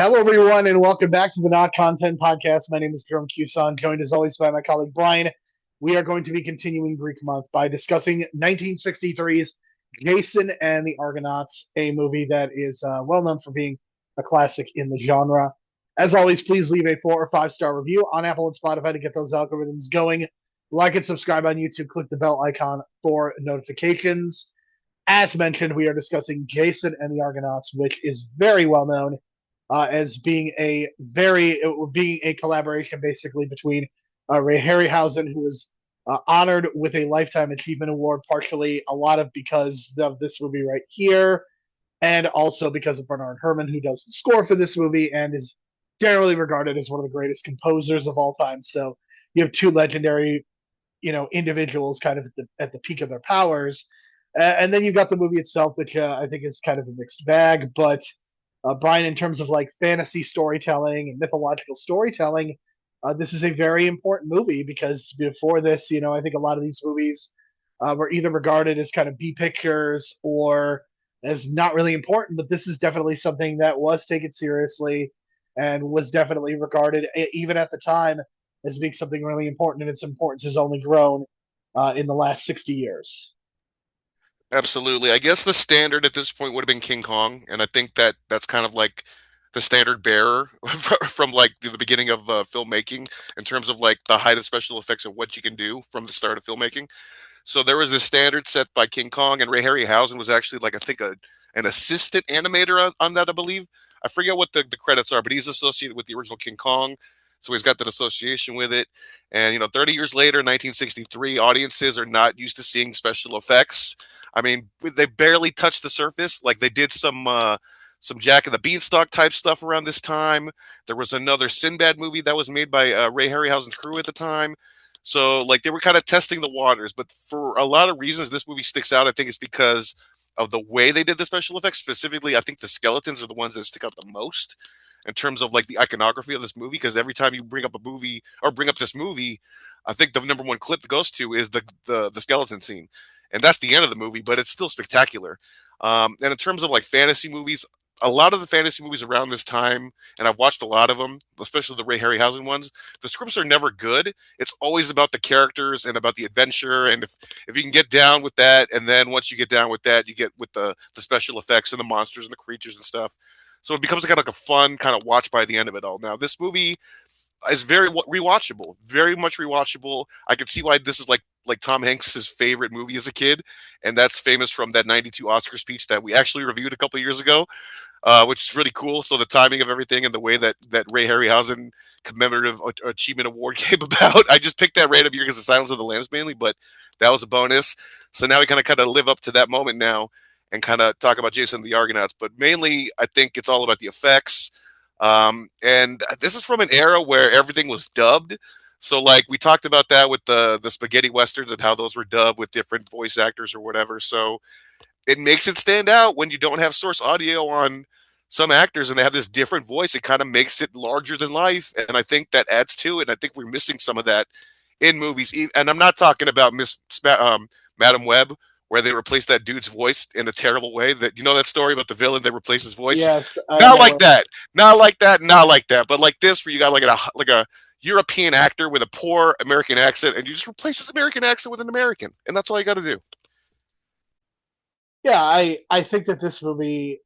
Hello, everyone, and welcome back to the Not Content Podcast. My name is Jerome Cuson, joined as always by my colleague Brian. We are going to be continuing Greek Month by discussing 1963's Jason and the Argonauts, a movie that is well known for being a classic in the genre. As always, please leave a 4 or 5 star review on Apple and Spotify to get those algorithms going. Like and subscribe on YouTube. Click the bell icon for notifications. As mentioned, we are discussing Jason and the Argonauts, which is very well known as being a collaboration basically between Ray Harryhausen, who was honored with a Lifetime Achievement Award, partially a lot of because of this movie right here, and also because of Bernard Herrmann, who does the score for this movie and is generally regarded as one of the greatest composers of all time. So you have two legendary, individuals kind of at the peak of their powers. And then you've got the movie itself, which I think is kind of a mixed bag, but Brian, in terms of like fantasy storytelling and mythological storytelling, this is a very important movie because before this, I think a lot of these movies were either regarded as kind of B pictures or as not really important. But this is definitely something that was taken seriously and was definitely regarded, even at the time, as being something really important. And its importance has only grown in the last 60 years. Absolutely. I guess the standard at this point would have been King Kong, and I think that that's kind of like the standard bearer from like the beginning of filmmaking in terms of like the height of special effects of what you can do from the start of filmmaking. So there was this standard set by King Kong, and Ray Harryhausen was actually like I think an assistant animator on that, I believe. I forget what the credits are, but he's associated with the original King Kong. So he's got that association with it. And 30 years later, 1963, audiences are not used to seeing special effects. I mean, they barely touched the surface. Like they did some Jack and the Beanstalk type stuff around this time. There was another Sinbad movie that was made by Ray Harryhausen's crew at the time. So like they were kind of testing the waters, but for a lot of reasons, this movie sticks out. I think it's because of the way they did the special effects. Specifically, I think the skeletons are the ones that stick out the most in terms of like the iconography of this movie. Because every time you bring up a movie or bring up this movie, I think the number one clip that goes to is the skeleton scene, and that's the end of the movie, but it's still spectacular. And in terms of like fantasy movies, a lot of the fantasy movies around this time, and I've watched a lot of them, especially the Ray Harryhausen ones. The scripts are never good. It's always about the characters and about the adventure, and if you can get down with that, and then once you get down with that, you get with the special effects and the monsters and the creatures and stuff. So it becomes kind of like a fun kind of watch by the end of it all. Now, this movie is very rewatchable, very much rewatchable. I can see why this is like Tom Hanks's favorite movie as a kid, and that's famous from that '92 Oscar speech that we actually reviewed a couple of years ago, which is really cool. So the timing of everything and the way that Ray Harryhausen commemorative achievement award came about, I just picked that random year because of Silence of the Lambs mainly, but that was a bonus. So now we kind of live up to that moment now and kind of talk about Jason and the Argonauts. But mainly, I think it's all about the effects. And this is from an era where everything was dubbed. So like we talked about that with the spaghetti westerns and how those were dubbed with different voice actors or whatever. So it makes it stand out when you don't have source audio on some actors and they have this different voice. It kind of makes it larger than life, and I think that adds to it. And I think we're missing some of that in movies. And I'm not talking about Madam Web, where they replaced that dude's voice in a terrible way. That that story about the villain they replaced his voice. Yes, I Not like know. that. Not like that. Not like that. But like this, where you got like a European actor with a poor American accent, and you just replace his American accent with an American, and that's all you got to do. Yeah, I think that this movie,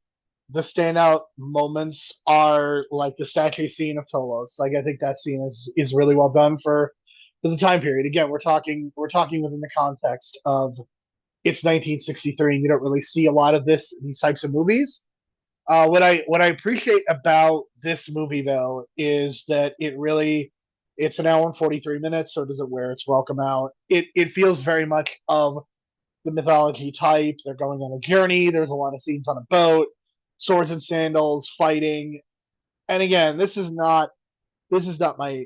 the standout moments are like the statue scene of Tolos. Like I think that scene is really well done for the time period. Again, we're talking within the context of it's 1963, and you don't really see a lot of these types of movies. What I appreciate about this movie though is that it's an hour and 43 minutes, so does it wear its welcome out. It feels very much of the mythology type. They're going on a journey. There's a lot of scenes on a boat, swords and sandals, fighting. And again, this is not my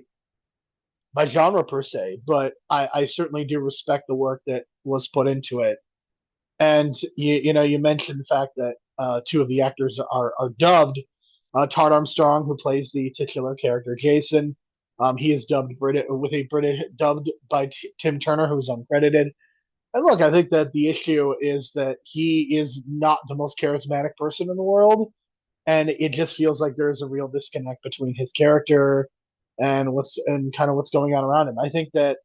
genre per se, but I certainly do respect the work that was put into it. And you mentioned the fact that two of the actors are dubbed. Todd Armstrong, who plays the titular character Jason, he is dubbed with a British dubbed by Tim Turner, who's uncredited. And look, I think that the issue is that he is not the most charismatic person in the world, and it just feels like there's a real disconnect between his character and kind of what's going on around him. I think that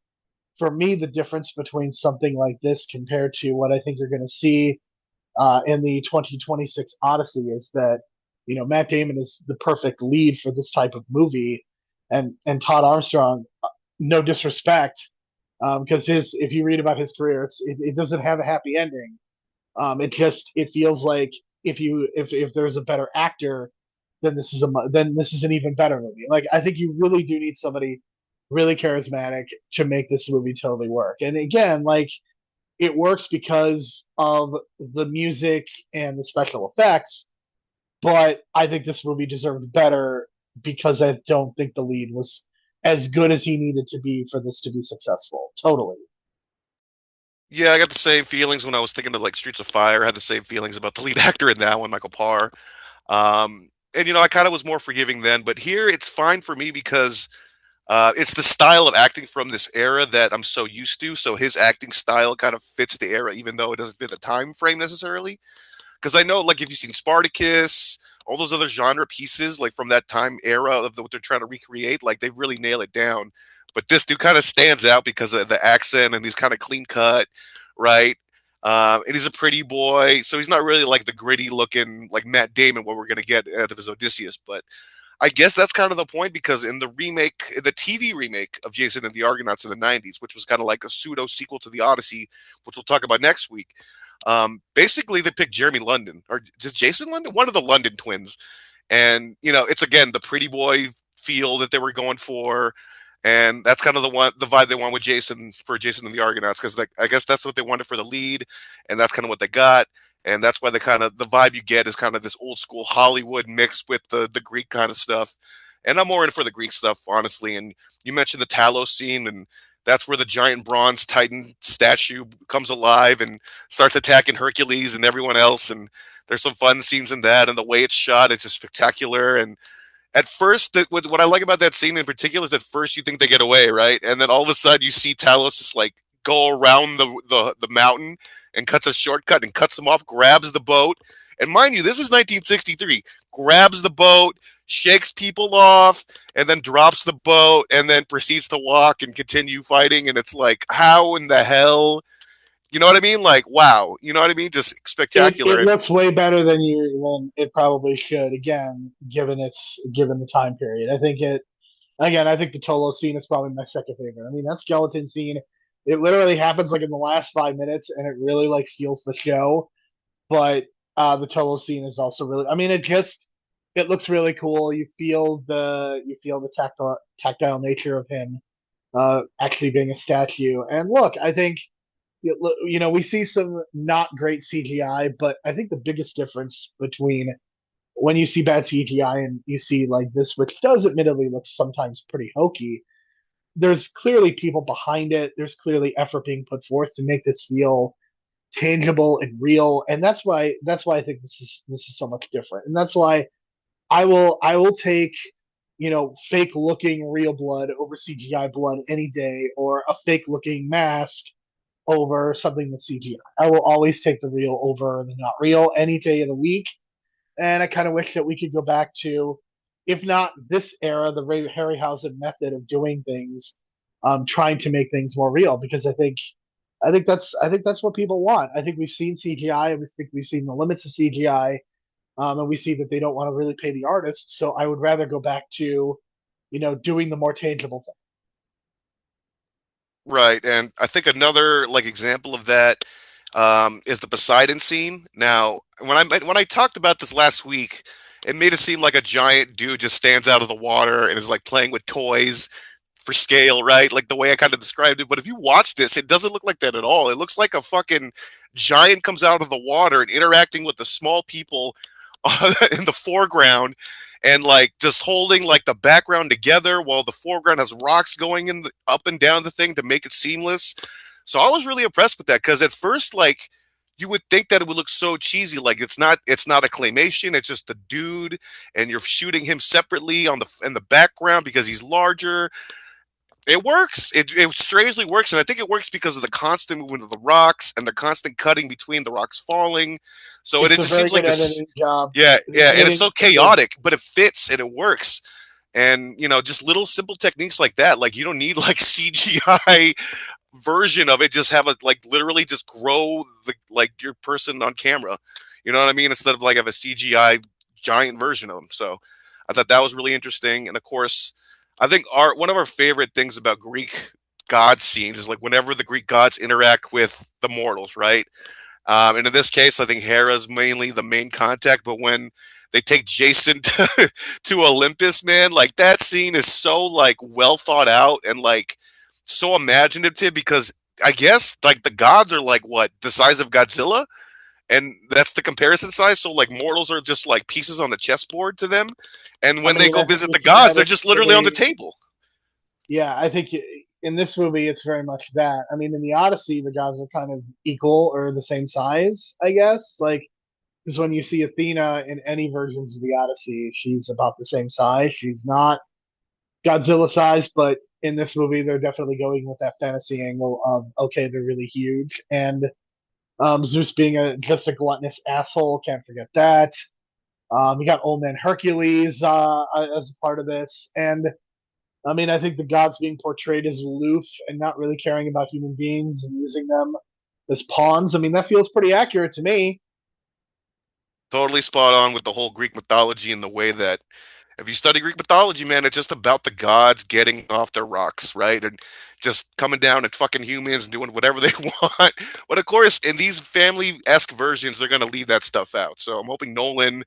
for me, the difference between something like this compared to what I think you're going to see in the 2026 Odyssey is that Matt Damon is the perfect lead for this type of movie, and Todd Armstrong, no disrespect, because his if you read about his career, it doesn't have a happy ending. It feels like if there's a better actor, then this is an even better movie. Like I think you really do need somebody really charismatic to make this movie totally work. And again, like it works because of the music and the special effects, but I think this movie deserved better because I don't think the lead was as good as he needed to be for this to be successful. Totally. Yeah, I got the same feelings when I was thinking of like Streets of Fire. I had the same feelings about the lead actor in that one, Michael Parr. And I kind of was more forgiving then, but here it's fine for me because it's the style of acting from this era that I'm so used to. So his acting style kind of fits the era, even though it doesn't fit the time frame necessarily. Because I know, like, if you've seen Spartacus, all those other genre pieces, like from that time era of what they're trying to recreate, like they really nail it down. But this dude kind of stands out because of the accent and he's kind of clean cut, right? And he's a pretty boy, so he's not really like the gritty looking like Matt Damon, what we're gonna get out of his Odysseus. But I guess that's kind of the point because in the TV remake of Jason and the Argonauts in the '90s, which was kind of like a pseudo sequel to the Odyssey, which we'll talk about next week. Basically, they picked Jeremy London or just Jason London, one of the London twins, and it's again the pretty boy feel that they were going for, and that's kind of the vibe they want with Jason for Jason and the Argonauts because I guess that's what they wanted for the lead, and that's kind of what they got. And that's why the vibe you get is kind of this old school Hollywood mixed with the Greek kind of stuff. And I'm more in for the Greek stuff, honestly. And you mentioned the Talos scene, and that's where the giant bronze Titan statue comes alive and starts attacking Hercules and everyone else. And there's some fun scenes in that, and the way it's shot, it's just spectacular. And at first, what I like about that scene in particular is at first you think they get away, right? And then all of a sudden you see Talos just like go around the mountain and cuts a shortcut and cuts them off, grabs the boat. And mind you, this is 1963. Grabs the boat, shakes people off, and then drops the boat and then proceeds to walk and continue fighting. And it's like, how in the hell? You know what I mean? Like, wow. You know what I mean? Just It spectacular. And looks way better than it probably should. Again, given the time period, I think it. Again, I think the Tolo scene is probably my second favorite. I mean, that skeleton scene, it literally happens like in the last 5 minutes, and it really like steals the show. But the Tolo scene is also really. I mean, it looks really cool. You feel the tactile nature of him actually being a statue. And look, I think we see some not great CGI, but I think the biggest difference between when you see bad CGI and you see like this, which does admittedly look sometimes pretty hokey, there's clearly people behind it. There's clearly effort being put forth to make this feel tangible and real, and that's why I think this is so much different, and that's why I will take fake looking real blood over CGI blood any day, or a fake looking mask over something that's CGI. I will always take the real over the not real any day of the week. And I kind of wish that we could go back to, if not this era, the Ray Harryhausen method of doing things, trying to make things more real. Because I think that's what people want. I think we've seen CGI, and we think we've seen the limits of CGI, and we see that they don't want to really pay the artists. So I would rather go back to, doing the more tangible thing. right. And I think another like example of that is the Poseidon scene. Now, when I talked about this last week, it made it seem like a giant dude just stands out of the water and is like playing with toys for scale, right? Like the way I kind of described it. But if you watch this, it doesn't look like that at all. It looks like a fucking giant comes out of the water and interacting with the small people in the foreground and like just holding like the background together while the foreground has rocks going up and down the thing to make it seamless. So I was really impressed with that because at first, like, you would think that it would look so cheesy, like it's not a claymation, it's just a dude, and you're shooting him separately on the in the background because he's larger. It works. It strangely works, and I think it works because of the constant movement of the rocks and the constant cutting between the rocks falling. So It's it a just very seems like good this. editing job. Yeah, The yeah, and it's editing so is good. chaotic, but it fits and it works. And just little simple techniques like that. Like you don't need like CGI version of it. Just have a like literally just grow the like your person on camera. You know what I mean? Instead of like have a CGI giant version of them. So I thought that was really interesting. And of course, I think our one of our favorite things about Greek god scenes is like whenever the Greek gods interact with the mortals, right? And in this case, I think Hera's mainly the main contact. But when they take Jason to Olympus, man, like that scene is so like well thought out and like so imaginative because I guess like the gods are like what the size of Godzilla, and that's the comparison size. So like mortals are just like pieces on the chessboard to them, and I when they mean, go I think visit we the see gods, that they're in just this literally on the movie. table. Yeah, I think in this movie it's very much that. I mean, in the Odyssey, the gods are kind of equal or the same size, I guess. Like, because when you see Athena in any versions of the Odyssey, she's about the same size. She's not Godzilla size, but in this movie, they're definitely going with that fantasy angle of okay, they're really huge, and Zeus being just a gluttonous asshole, can't forget that. You got old man Hercules as a part of this, and I mean, I think the gods being portrayed as aloof and not really caring about human beings and using them as pawns. I mean, that feels pretty accurate to me. Totally spot on with the whole Greek mythology and the way that if you study Greek mythology, man, it's just about the gods getting off their rocks, right? And just coming down and fucking humans and doing whatever they want. But of course, in these family-esque versions, they're going to leave that stuff out. So I'm hoping Nolan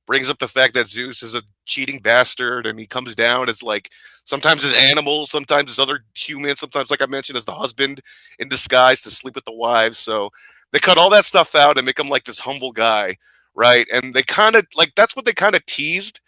brings up the fact that Zeus is a cheating bastard and he comes down as like sometimes as animals, sometimes as other humans, sometimes, like I mentioned, as the husband in disguise to sleep with the wives. So they cut all that stuff out and make him like this humble guy, right? And they kind of like that's what they kind of teased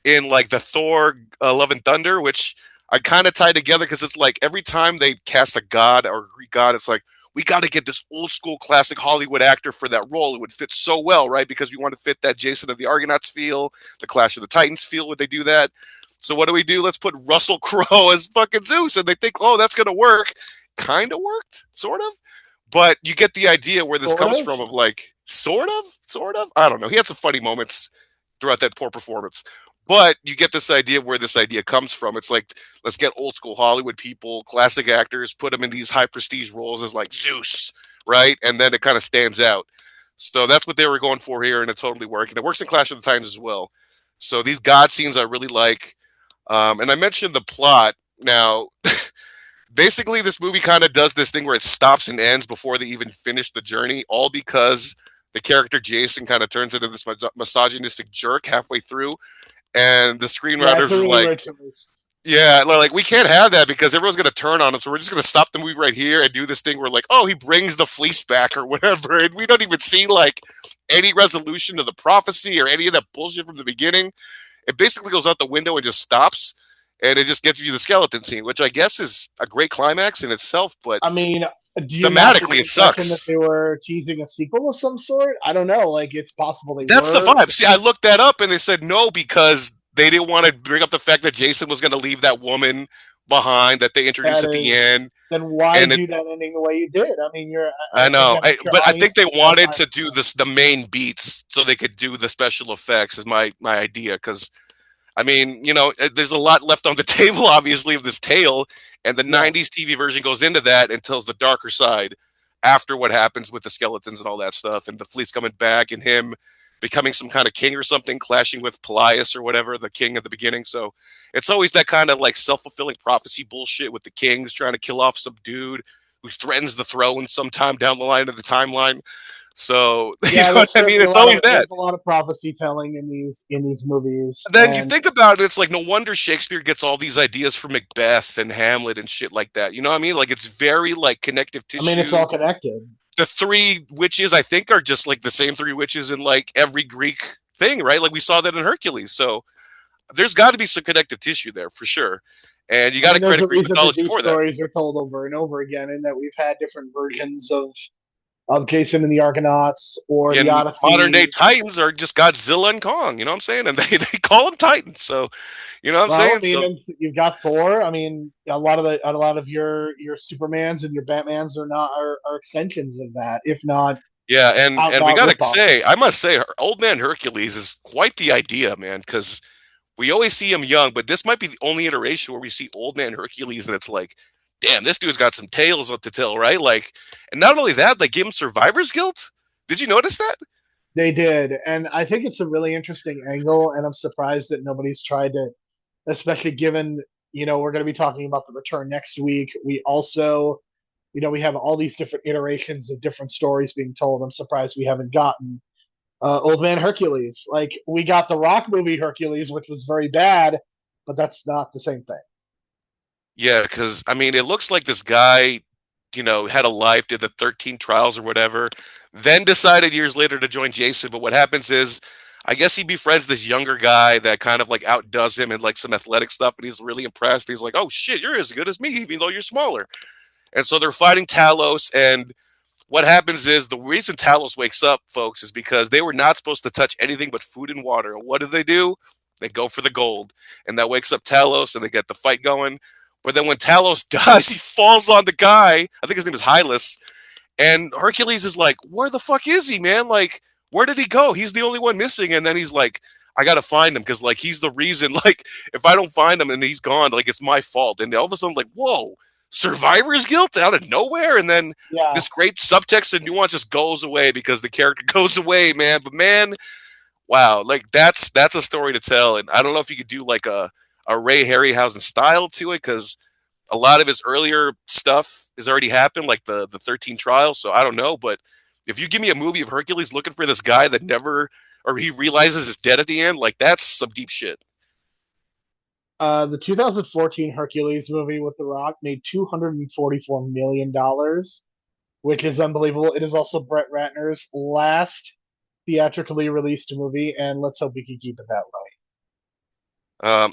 in like the Thor Love and Thunder, which I kind of tie together because it's like every time they cast a god or a Greek god, it's like we got to get this old school classic Hollywood actor for that role. It would fit so well, right? Because we want to fit that Jason of the Argonauts feel, the Clash of the Titans feel. Would they do that? So what do? Let's put Russell Crowe as fucking Zeus, and they think, oh, that's gonna work. Kind of worked, sort of. But you get the idea where this Sort comes of. from of like, sort of, sort of. I don't know. He had some funny moments throughout that poor performance. But you get this idea where this idea comes from. It's like, let's get old school Hollywood people, classic actors, put them in these high prestige roles as like Zeus, right? And then it kind of stands out. So that's what they were going for here, and it totally worked. And it works in Clash of the Titans as well. So these God scenes I really like. And I mentioned the plot. Now, basically this movie kind of does this thing where it stops and ends before they even finish the journey, all because the character Jason kind of turns into this misogynistic jerk halfway through, and the Yeah, it's screenwriters a are really like, weird choice. yeah, like we can't have that because everyone's going to turn on him, so we're just going to stop the movie right here and do this thing where like, oh, he brings the fleece back or whatever, and we don't even see like any resolution to the prophecy or any of that bullshit from the beginning. It basically goes out the window and just stops, and it just gives you the skeleton scene, which I guess is a great climax in itself, but I mean, do you not get thematically the it impression that sucks. they were teasing a sequel of some sort? I don't know. Like, it's possible they That's the were. vibe. See, I looked that up and they said no because they didn't want to bring up the fact that Jason was going to leave that woman behind that they introduced That at the is, end. then why And do it's that ending the way you did? I mean, I know, again, I think your but I audience think they is well wanted behind to the do film. this the main beats so they could do the special effects. Is my idea because I mean, there's a lot left on the table, obviously, of this tale, and the '90s Yes. TV version goes into that and tells the darker side after what happens with the skeletons and all that stuff, and the fleet's coming back, and him becoming some kind of king or something, clashing with Pelias or whatever, the king at the beginning. So it's always that kind of like self-fulfilling prophecy bullshit with the kings trying to kill off some dude who threatens the throne sometime down the line of the timeline. So you Yeah, know what there's I mean? certainly a It's lot always of that. prophecy telling in these movies, Then you and think about it, it's like no wonder Shakespeare gets all these ideas from Macbeth and Hamlet and shit like that. You know what I mean? Like it's very like connective I mean, it's tissue. all connected. The three witches, I think, are just like the same three witches in like every Greek thing, right? Like we saw that in Hercules. So there's got to be some connective tissue there for sure. And you I got to mean, there's credit a Greek reason that mythology these for that. stories are told over and over again, and that we've had different versions of of Jason and the Argonauts or the And modern day Odyssey. Titans are just Godzilla and Kong, you know what I'm saying? And they call them Titans. So, you know what I'm Well, I saying? mean, So, and you've got Thor. I mean, a lot of your Supermans and your Batmans are extensions of that, if not yeah, out and and we out gotta ripoffs. say, I must say, Old Man Hercules is quite the idea, man, because we always see him young, but this might be the only iteration where we see Old Man Hercules, and it's like, damn, this dude's got some tales what to tell, right? Like, and not only that, they give him survivor's guilt. Did you notice that? They did, and I think it's a really interesting angle, and I'm surprised that nobody's tried to, especially given we're going to be talking about the return next week. We also, we have all these different iterations of different stories being told. I'm surprised we haven't gotten Old Man Hercules. Like we got the Rock movie Hercules, which was very bad, but that's not the same thing. Yeah, because I mean, it looks like this guy, had a life, did the 13 trials or whatever, then decided years later to join Jason. But what happens is, I guess he befriends this younger guy that kind of like outdoes him in like some athletic stuff, and he's really impressed. He's like, "Oh shit, you're as good as me, even though you're smaller." And so they're fighting Talos, and what happens is the reason Talos wakes up, folks, is because they were not supposed to touch anything but food and water. And what do? They go for the gold. And that wakes up Talos and they get the fight going. But then when Talos dies, he falls on the guy. I think his name is Hylas. And Hercules is like, where the fuck is he, man? Like, where did he go? He's the only one missing. And then he's like, I gotta find him because like he's the reason. Like, if I don't find him and he's gone, like it's my fault. And all of a sudden, like, whoa, survivor's guilt out of nowhere. And then Yeah, this great subtext and nuance just goes away because the character goes away, man. But man, wow, like that's a story to tell. And I don't know if you could do like a Ray Harryhausen style to it because a lot of his earlier stuff has already happened, like the 13 trials. So I don't know, but if you give me a movie of Hercules looking for this guy that never or he realizes is dead at the end, like that's some deep shit. the 2014 Hercules movie with The Rock made $244 million, which is unbelievable. It is also Brett Ratner's last theatrically released movie, and let's hope we can keep it that way.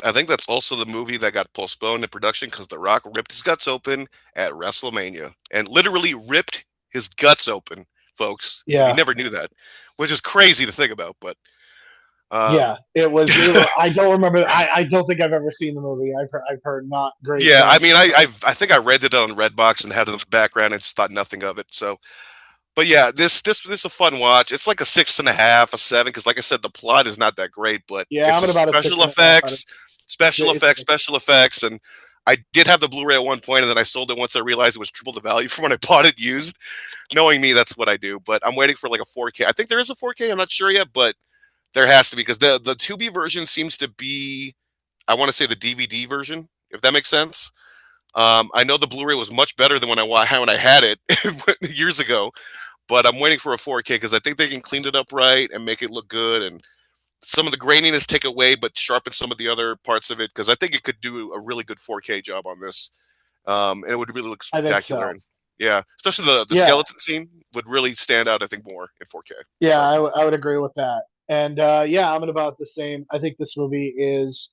I think that's also the movie that got postponed in production because The Rock ripped his guts open at WrestleMania and literally ripped his guts open, folks. If you Yeah, never knew that, which is crazy to think about, but yeah. um, It was. I don't remember. I don't think I've ever seen the movie. I've heard not great yeah, I mean, things. I think I rented it on Redbox and had it in the background and just thought nothing of it. So, but yeah, this is a fun watch. It's like a 6.5, a 7, because like I said, the plot is not that great, but Yeah, it's I'm at just about a six special and a half out of. effects, special It's effects, special effects, and I did have the Blu-ray at one point, and then I sold it once I realized it was triple the value from when I bought it used. Knowing me, that's what I do. But I'm waiting for like a 4K. I think there is a 4K. I'm not sure yet, but there has to be because the 2B version seems to be, I want to say the DVD version, if that makes sense. I know the Blu-ray was much better than when I had it years ago, but I'm waiting for a 4K because I think they can clean it up right and make it look good, and some of the graininess take away, but sharpen some of the other parts of it because I think it could do a really good 4K job on this, and it would really look I think spectacular. so. And yeah, especially the Yeah, skeleton scene would really stand out. I think more in 4K. yeah. So I would agree with that. And yeah, I'm at about the same. I think this movie is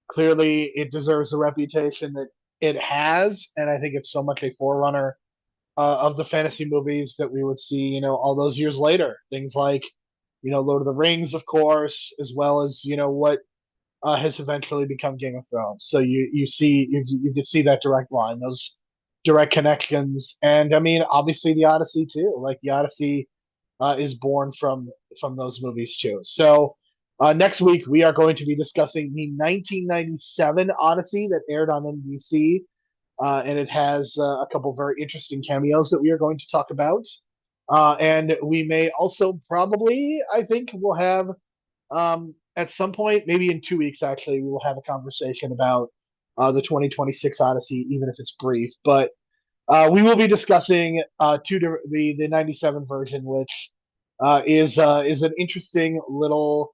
clearly it deserves the reputation that it has, and I think it's so much a forerunner of the fantasy movies that we would see, all those years later. Things like, Lord of the Rings, of course, as well as what has eventually become Game of Thrones. So you could see that direct line, those direct connections, and I mean, obviously the Odyssey too. Like the Odyssey is born from those movies too. So next week we are going to be discussing the 1997 Odyssey that aired on NBC, and it has a couple very interesting cameos that we are going to talk about. And we may also probably, I think, we'll have at some point, maybe in 2 weeks, actually, we will have a conversation about the 2026 Odyssey, even if it's brief. But we will be discussing the 97 version, which is an interesting little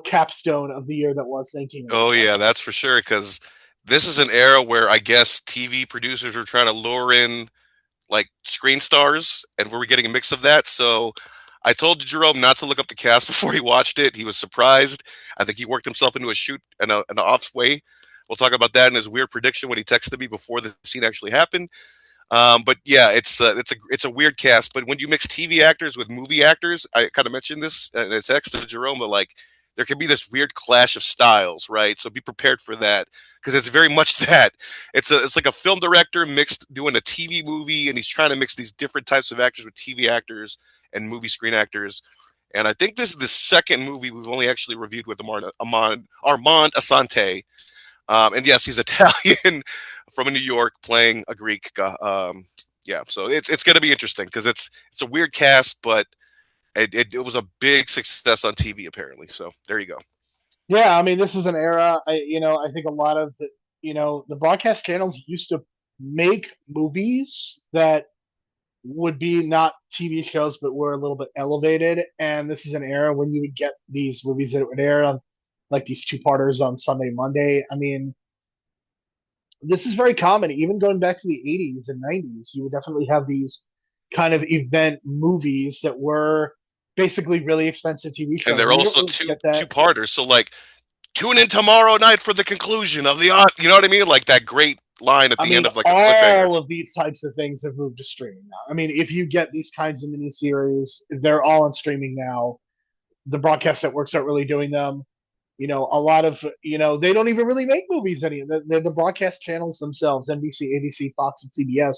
capstone of the year that was oh 1997. yeah, that's for sure because this is an era where I guess TV producers were trying to lure in like screen stars, and we were getting a mix of that. So I told Jerome not to look up the cast before he watched it. He was surprised. I think he worked himself into a shoot in an off way. We'll talk about that in his weird prediction when he texted me before the scene actually happened. But yeah, it's a weird cast. But when you mix TV actors with movie actors, I kind of mentioned this in a text to Jerome, but like there can be this weird clash of styles, right? So be prepared for that because it's very much that. It's like a film director mixed doing a TV movie, and he's trying to mix these different types of actors with TV actors and movie screen actors. And I think this is the second movie we've only actually reviewed with Armand Asante. And yes, he's Italian from New York playing a Greek guy. Yeah, so it's going to be interesting because it's a weird cast, but it was a big success on TV apparently. So there you go. Yeah, I mean, this is an era. I think a lot of the broadcast channels used to make movies that would be not TV shows, but were a little bit elevated. And this is an era when you would get these movies that would air on like these two-parters on Sunday, Monday. I mean, this is very common. Even going back to the 80s and 90s, you would definitely have these kind of event movies that were basically really expensive TV And shows. they're And you don't also really two get that. two parters. So like tune in tomorrow night for the conclusion of you know what I mean? Like that great line at I the end mean, of like a cliffhanger. all of these types of things have moved to streaming now. I mean, if you get these kinds of miniseries, they're all on streaming now. The broadcast networks aren't really doing them. A lot of they don't even really make movies anymore. The broadcast channels themselves, NBC, ABC, Fox, and CBS,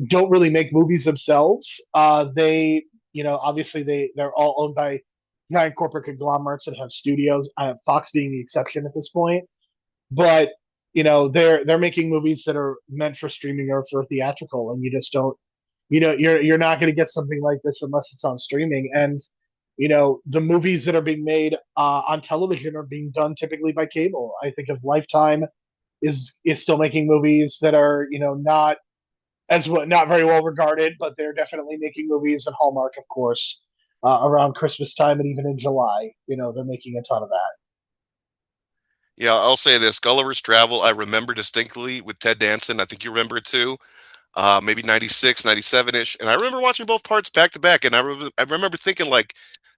don't really make movies themselves. They, obviously they're all owned by giant corporate conglomerates that have studios. Fox being the exception at this point, but they're making movies that are meant for streaming or for theatrical, and you just don't. You're not going to get something like this unless it's on streaming. And the movies that are being made on television are being done typically by cable. I think of Lifetime is still making movies that are not very well regarded, but they're definitely making movies. And Hallmark, of course, around Christmas time and even in July, they're making a ton of that. Yeah, I'll say this: Gulliver's Travel. I remember distinctly with Ted Danson. I think you remember it too. Maybe 96, 97 ish. And I remember watching both parts back to back. And I remember thinking, like,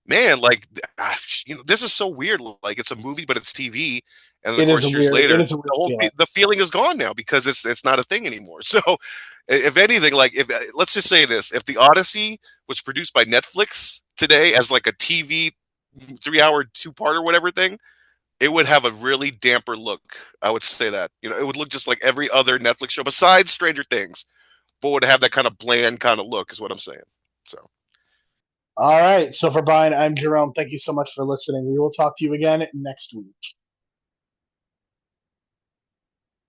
man, like, this is so weird. Like, it's a movie, but it's TV. And then, of course, years It later, is a weird feeling. the feeling is gone now because it's not a thing anymore. So, if anything, like, if let's just say this: if the Odyssey was produced by Netflix today as like a TV 3 hour two part or whatever thing, it would have a really damper look. I would say that it would look just like every other Netflix show besides Stranger Things, but would have that kind of bland kind of look, is what I'm saying. So, All right. So for Brian, I'm Jerome. Thank you so much for listening. We will talk to you again next week.